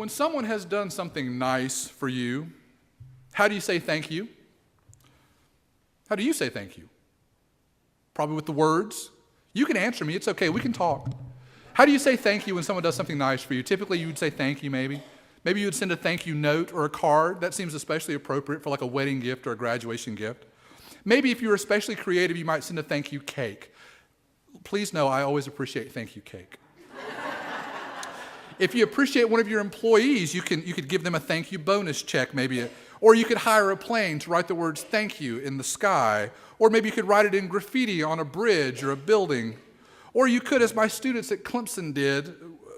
When someone has done something nice for you, how do you say thank you? How do you say thank you? Probably with the words. You can answer me. It's okay. We can talk. How do you say thank you when someone does something nice for you? Typically, you would say thank you maybe. Maybe you would send a thank you note or a card. That seems especially appropriate for like a wedding gift or a graduation gift. Maybe if you were especially creative, you might send a thank you cake. Please know I always appreciate thank you cake. If you appreciate one of your employees, you could give them a thank you bonus check maybe. Or you could hire a plane to write the words thank you in the sky. Or maybe you could write it in graffiti on a bridge or a building. Or you could, as my students at Clemson did,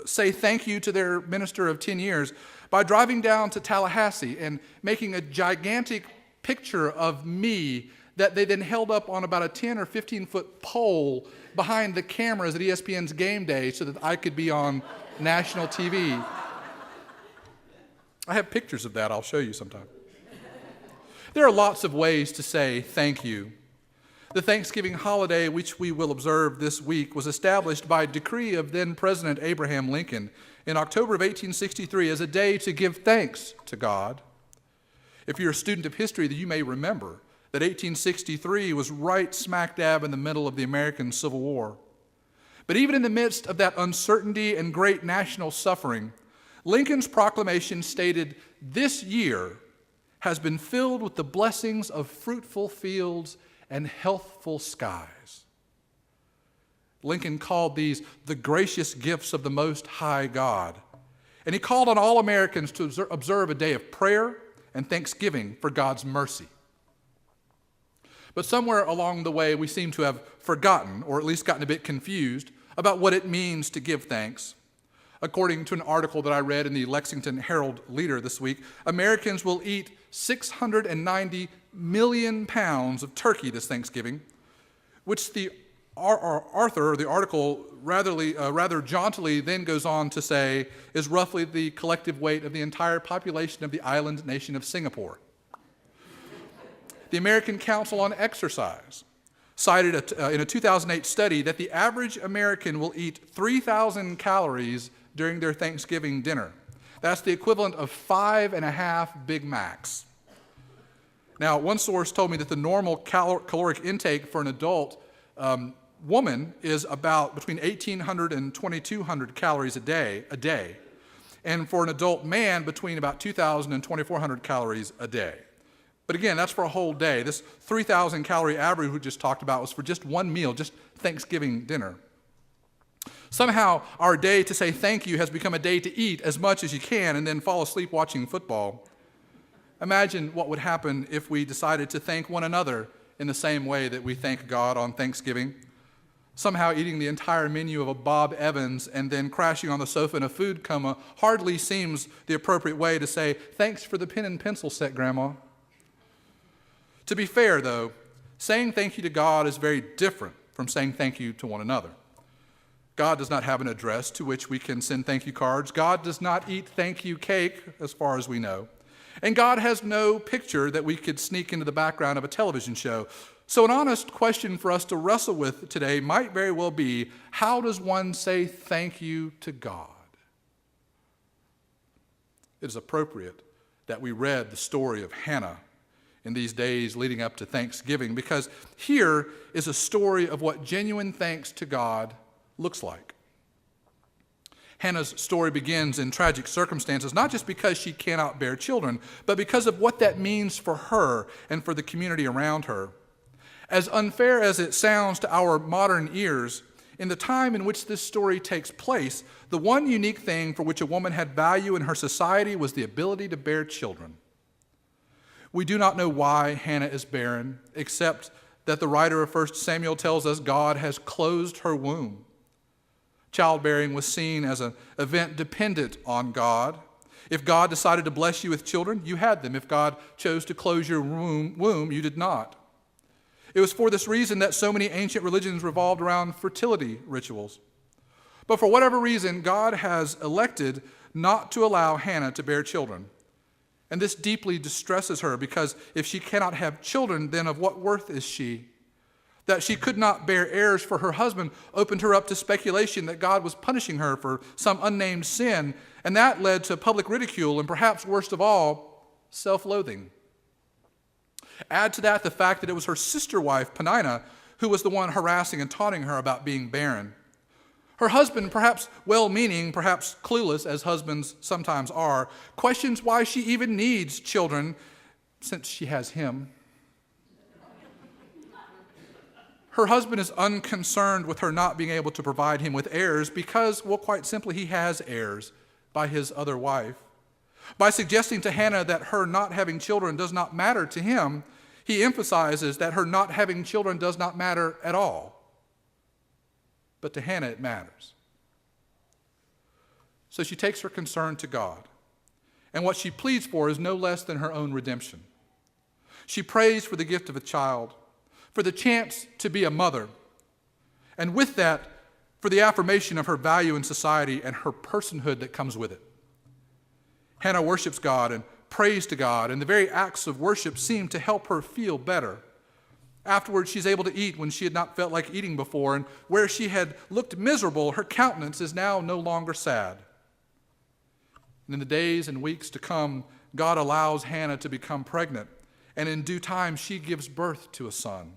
say thank you to their minister of 10 years by driving down to Tallahassee and making a gigantic picture of me that they then held up on about a 10 or 15-foot pole behind the cameras at ESPN's Game Day so that I could be on national TV. I have pictures of that I'll show you sometime. There are lots of ways to say thank you. The Thanksgiving holiday, which we will observe this week, was established by decree of then President Abraham Lincoln in October of 1863 as a day to give thanks to God. If you're a student of history, then you may remember that 1863 was right smack dab in the middle of the American Civil War. But even in the midst of that uncertainty and great national suffering, Lincoln's proclamation stated, "This year has been filled with the blessings of fruitful fields and healthful skies." Lincoln called these the gracious gifts of the Most High God. And he called on all Americans to observe a day of prayer and thanksgiving for God's mercy. But somewhere along the way, we seem to have forgotten, or at least gotten a bit confused, about what it means to give thanks. According to an article that I read in the Lexington Herald Leader this week, Americans will eat 690 million pounds of turkey this Thanksgiving, which the author, or the article, rather jauntily then goes on to say is roughly the collective weight of the entire population of the island nation of Singapore. The American Council on Exercise cited in a 2008 study that the average American will eat 3,000 calories during their Thanksgiving dinner. That's the equivalent of 5.5 Big Macs. Now, one source told me that the normal caloric intake for an adult woman is about between 1,800 and 2,200 calories a day, and for an adult man, between about 2,000 and 2,400 calories a day. But again, that's for a whole day. This 3,000 calorie average we just talked about was for just one meal, just Thanksgiving dinner. Somehow, our day to say thank you has become a day to eat as much as you can and then fall asleep watching football. Imagine what would happen if we decided to thank one another in the same way that we thank God on Thanksgiving. Somehow eating the entire menu of a Bob Evans and then crashing on the sofa in a food coma hardly seems the appropriate way to say, "Thanks for the pen and pencil set, Grandma." To be fair, though, saying thank you to God is very different from saying thank you to one another. God does not have an address to which we can send thank you cards. God does not eat thank you cake, as far as we know. And God has no picture that we could sneak into the background of a television show. So an honest question for us to wrestle with today might very well be, how does one say thank you to God? It is appropriate that we read the story of Hannah in these days leading up to Thanksgiving, because here is a story of what genuine thanks to God looks like. Hannah's story begins in tragic circumstances, not just because she cannot bear children, but because of what that means for her and for the community around her. As unfair as it sounds to our modern ears, in the time in which this story takes place, the one unique thing for which a woman had value in her society was the ability to bear children. We do not know why Hannah is barren, except that the writer of 1 Samuel tells us God has closed her womb. Childbearing was seen as an event dependent on God. If God decided to bless you with children, you had them. If God chose to close your womb, you did not. It was for this reason that so many ancient religions revolved around fertility rituals. But for whatever reason, God has elected not to allow Hannah to bear children. And this deeply distresses her, because if she cannot have children, then of what worth is she? That she could not bear heirs for her husband opened her up to speculation that God was punishing her for some unnamed sin, and that led to public ridicule and perhaps worst of all, self-loathing. Add to that the fact that it was her sister wife, Peninnah, who was the one harassing and taunting her about being barren. Her husband, perhaps well-meaning, perhaps clueless, as husbands sometimes are, questions why she even needs children since she has him. Her husband is unconcerned with her not being able to provide him with heirs because, well, quite simply, he has heirs by his other wife. By suggesting to Hannah that her not having children does not matter to him, he emphasizes that her not having children does not matter at all. But to Hannah, it matters. So she takes her concern to God, and what she pleads for is no less than her own redemption. She prays for the gift of a child, for the chance to be a mother, and with that, for the affirmation of her value in society and her personhood that comes with it. Hannah worships God and prays to God, and the very acts of worship seem to help her feel better. Afterwards, she's able to eat when she had not felt like eating before, and where she had looked miserable, her countenance is now no longer sad. And in the days and weeks to come, God allows Hannah to become pregnant, and in due time, she gives birth to a son.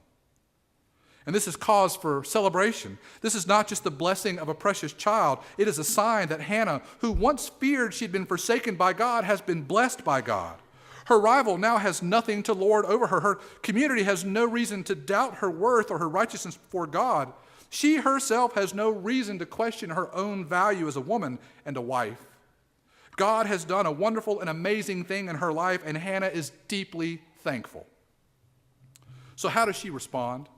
And this is cause for celebration. This is not just the blessing of a precious child. It is a sign that Hannah, who once feared she'd been forsaken by God, has been blessed by God. Her rival now has nothing to lord over her. Her community has no reason to doubt her worth or her righteousness before God. She herself has no reason to question her own value as a woman and a wife. God has done a wonderful and amazing thing in her life, and Hannah is deeply thankful. So how does she respond?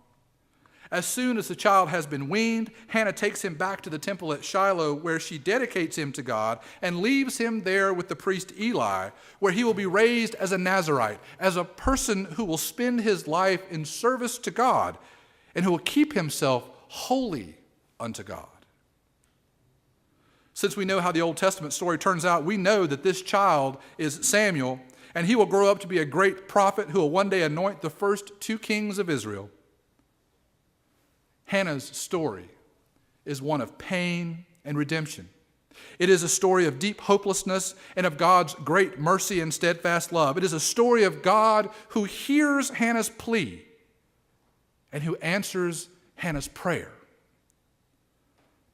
As soon as the child has been weaned, Hannah takes him back to the temple at Shiloh, where she dedicates him to God and leaves him there with the priest Eli, where he will be raised as a Nazirite, as a person who will spend his life in service to God and who will keep himself holy unto God. Since we know how the Old Testament story turns out, we know that this child is Samuel, and he will grow up to be a great prophet who will one day anoint the first two kings of Israel. Hannah's story is one of pain and redemption. It is a story of deep hopelessness and of God's great mercy and steadfast love. It is a story of God who hears Hannah's plea and who answers Hannah's prayer.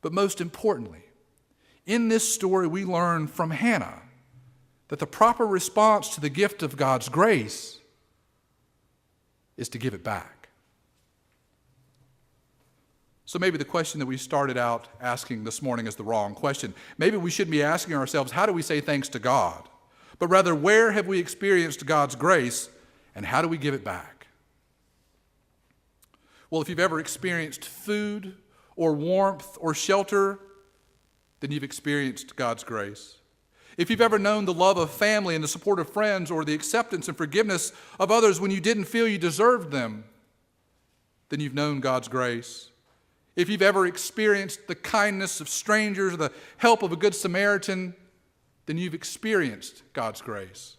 But most importantly, in this story we learn from Hannah that the proper response to the gift of God's grace is to give it back. So maybe the question that we started out asking this morning is the wrong question. Maybe we shouldn't be asking ourselves, how do we say thanks to God? But rather, where have we experienced God's grace, and how do we give it back? Well, if you've ever experienced food or warmth or shelter, then you've experienced God's grace. If you've ever known the love of family and the support of friends or the acceptance and forgiveness of others when you didn't feel you deserved them, then you've known God's grace. If you've ever experienced the kindness of strangers or the help of a good Samaritan, then you've experienced God's grace.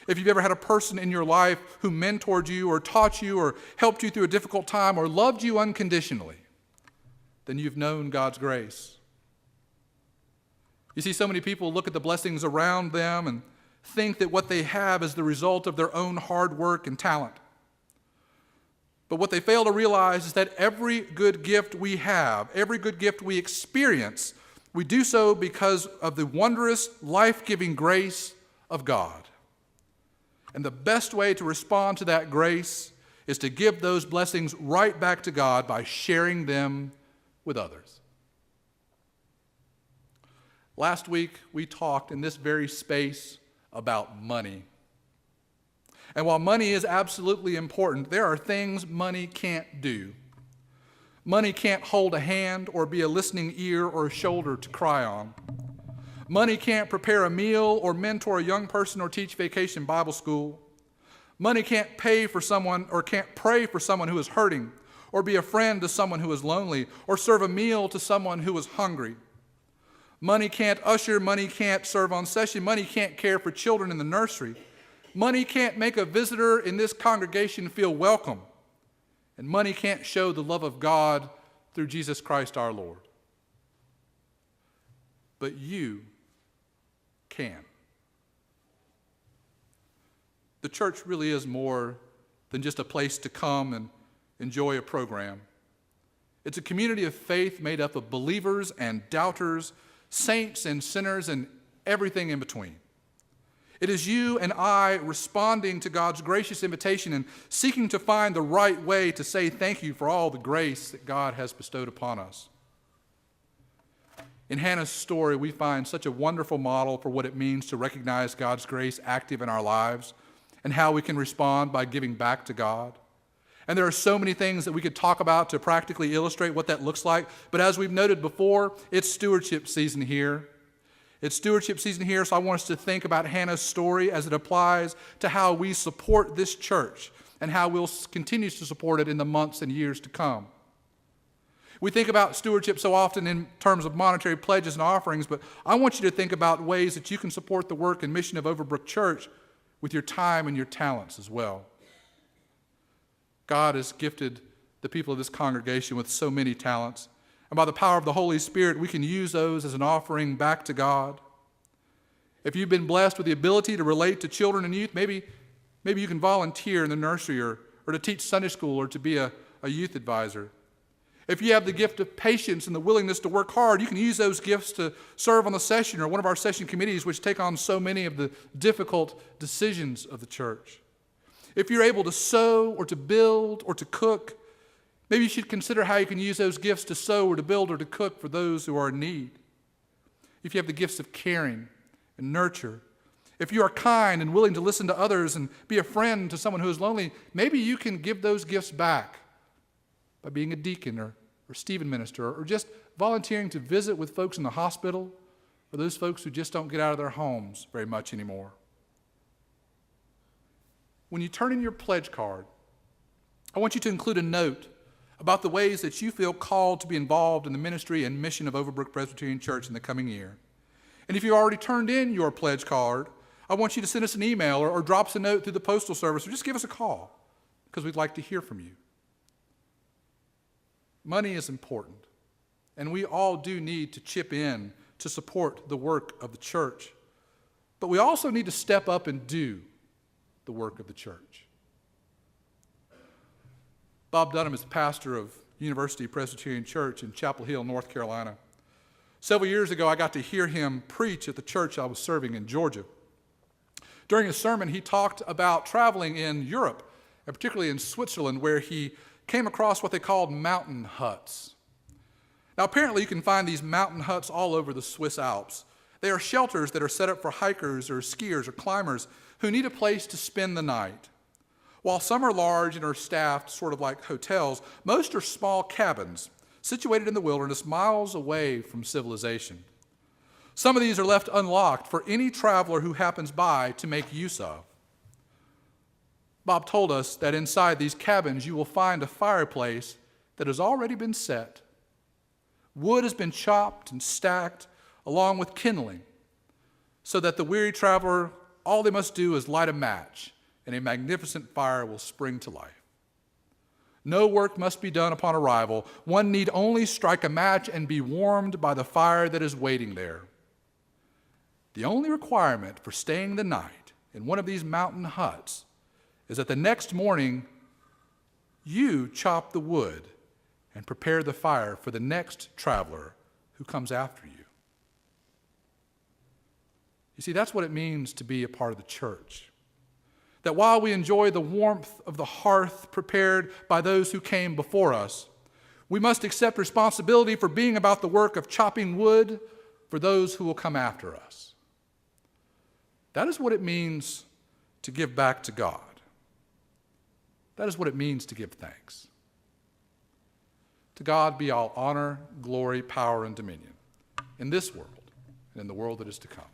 If you've ever had a person in your life who mentored you or taught you or helped you through a difficult time or loved you unconditionally, then you've known God's grace. You see, so many people look at the blessings around them and think that what they have is the result of their own hard work and talent. But what they fail to realize is that every good gift we have, every good gift we experience, we do so because of the wondrous, life-giving grace of God. And the best way to respond to that grace is to give those blessings right back to God by sharing them with others. Last week, we talked in this very space about money. And while money is absolutely important, there are things money can't do. Money can't hold a hand or be a listening ear or a shoulder to cry on. Money can't prepare a meal or mentor a young person or teach vacation Bible school. Money can't pay for someone or can't pray for someone who is hurting or be a friend to someone who is lonely or serve a meal to someone who is hungry. Money can't usher, money can't serve on session, money can't care for children in the nursery. Money can't make a visitor in this congregation feel welcome, And money can't show the love of God through Jesus Christ our Lord. But you can. The church really is more than just a place to come and enjoy a program. It's a community of faith made up of believers and doubters, saints and sinners, and everything in between. It is you and I responding to God's gracious invitation and seeking to find the right way to say thank you for all the grace that God has bestowed upon us. In Hannah's story, we find such a wonderful model for what it means to recognize God's grace active in our lives and how we can respond by giving back to God. And there are so many things that we could talk about to practically illustrate what that looks like. But as we've noted before, it's stewardship season here. It's stewardship season here, so I want us to think about Hannah's story as it applies to how we support this church and how we'll continue to support it in the months and years to come. We think about stewardship so often in terms of monetary pledges and offerings, but I want you to think about ways that you can support the work and mission of Overbrook Church with your time and your talents as well. God has gifted the people of this congregation with so many talents. And by the power of the Holy Spirit, we can use those as an offering back to God. If you've been blessed with the ability to relate to children and youth, maybe you can volunteer in the nursery or to teach Sunday school or to be a youth advisor. If you have the gift of patience and the willingness to work hard, you can use those gifts to serve on the session or one of our session committees, which take on so many of the difficult decisions of the church. If you're able to sew or to build or to cook, maybe you should consider how you can use those gifts to sew or to build or to cook for those who are in need. If you have the gifts of caring and nurture, if you are kind and willing to listen to others and be a friend to someone who is lonely, maybe you can give those gifts back by being a deacon or Stephen minister or just volunteering to visit with folks in the hospital or those folks who just don't get out of their homes very much anymore. When you turn in your pledge card, I want you to include a note about the ways that you feel called to be involved in the ministry and mission of Overbrook Presbyterian Church in the coming year. And if you already turned in your pledge card, I want you to send us an email or drop us a note through the postal service or just give us a call because we'd like to hear from you. Money is important, and we all do need to chip in to support the work of the church. But we also need to step up and do the work of the church. Bob Dunham is the pastor of University Presbyterian Church in Chapel Hill, North Carolina. Several years ago, I got to hear him preach at the church I was serving in Georgia. During his sermon, he talked about traveling in Europe, and particularly in Switzerland, where he came across what they called mountain huts. Now, apparently you can find these mountain huts all over the Swiss Alps. They are shelters that are set up for hikers or skiers or climbers who need a place to spend the night. While some are large and are staffed sort of like hotels, most are small cabins situated in the wilderness miles away from civilization. Some of these are left unlocked for any traveler who happens by to make use of. Bob told us that inside these cabins you will find a fireplace that has already been set. Wood has been chopped and stacked along with kindling so that the weary traveler, all they must do is light a match and a magnificent fire will spring to life. No work must be done upon arrival. One need only strike a match and be warmed by the fire that is waiting there. The only requirement for staying the night in one of these mountain huts is that the next morning you chop the wood and prepare the fire for the next traveler who comes after you. You see, that's what it means to be a part of the church. That while we enjoy the warmth of the hearth prepared by those who came before us, we must accept responsibility for being about the work of chopping wood for those who will come after us. That is what it means to give back to God. That is what it means to give thanks. To God be all honor, glory, power, and dominion in this world and in the world that is to come.